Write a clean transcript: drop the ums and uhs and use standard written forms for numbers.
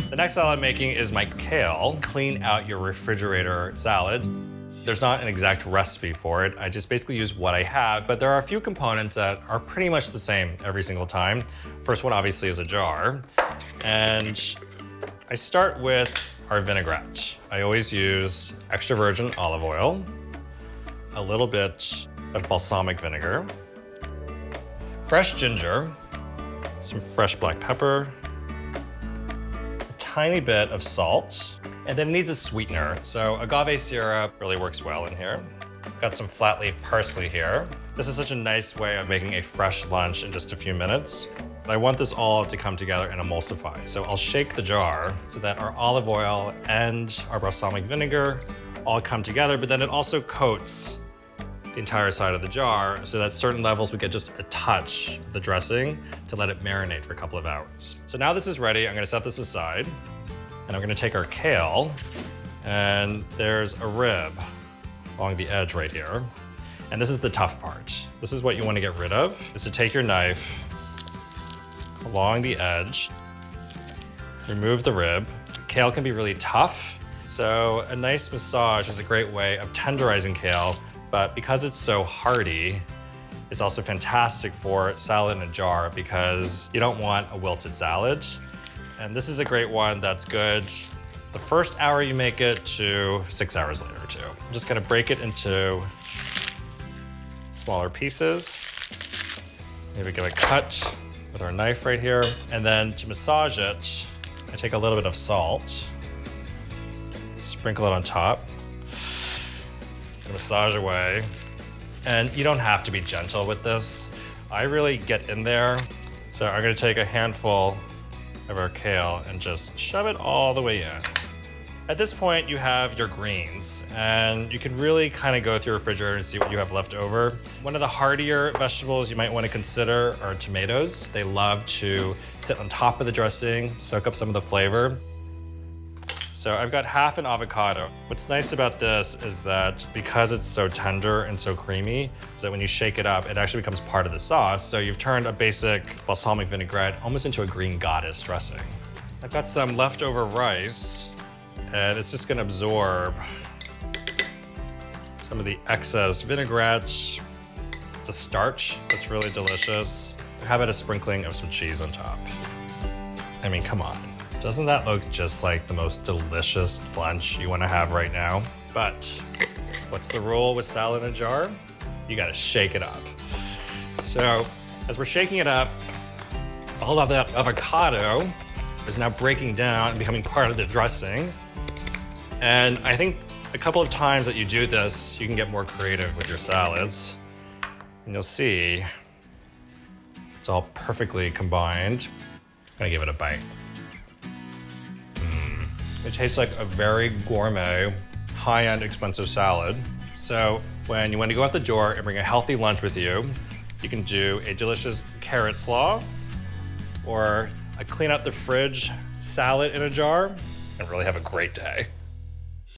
The next salad I'm making is my kale. Clean out your refrigerator salad. There's not an exact recipe for it. I just basically use what I have, but there are a few components that are pretty much the same every single time. First one obviously is a jar. And I start with our vinaigrette. I always use extra virgin olive oil, a little bit of balsamic vinegar, fresh ginger, some fresh black pepper, a tiny bit of salt, and then it needs a sweetener. So agave syrup really works well in here. Got some flat leaf parsley here. This is such a nice way of making a fresh lunch in just a few minutes. But I want this all to come together and emulsify. So I'll shake the jar so that our olive oil and our balsamic vinegar all come together, but then it also coats the entire side of the jar so that at certain levels we get just a touch of the dressing to let it marinate for a couple of hours. So now this is ready. I'm gonna set this aside and I'm gonna take our kale, and there's a rib along the edge right here. And this is the tough part. This is what you want to get rid of, is to take your knife along the edge, remove the rib. Kale can be really tough, so a nice massage is a great way of tenderizing kale, but because it's so hearty, it's also fantastic for salad in a jar because you don't want a wilted salad. And this is a great one that's good the first hour you make it to 6 hours later too. I'm just gonna break it into smaller pieces. Maybe give a cut with our knife right here. And then to massage it, I take a little bit of salt, sprinkle it on top, massage away. And you don't have to be gentle with this. I really get in there. So I'm gonna take a handful of our kale and just shove it all the way in. At this point, you have your greens, and you can really kind of go through your refrigerator and see what you have left over. One of the hardier vegetables you might want to consider are tomatoes. They love to sit on top of the dressing, soak up some of the flavor. So I've got half an avocado. What's nice about this is that because it's so tender and so creamy, is that when you shake it up, it actually becomes part of the sauce. So you've turned a basic balsamic vinaigrette almost into a green goddess dressing. I've got some leftover rice, and it's just gonna absorb some of the excess vinaigrette. It's a starch that's really delicious. How about a sprinkling of some cheese on top? I mean, come on. Doesn't that look just like the most delicious lunch you want to have right now? But what's the rule with salad in a jar? You gotta shake it up. So as we're shaking it up, all of that avocado is now breaking down and becoming part of the dressing. And I think a couple of times that you do this, you can get more creative with your salads. And you'll see it's all perfectly combined. I'm gonna give it a bite. It tastes like a very gourmet, high-end, expensive salad. So when you want to go out the door and bring a healthy lunch with you, you can do a delicious carrot slaw or a clean out the fridge salad in a jar and really have a great day.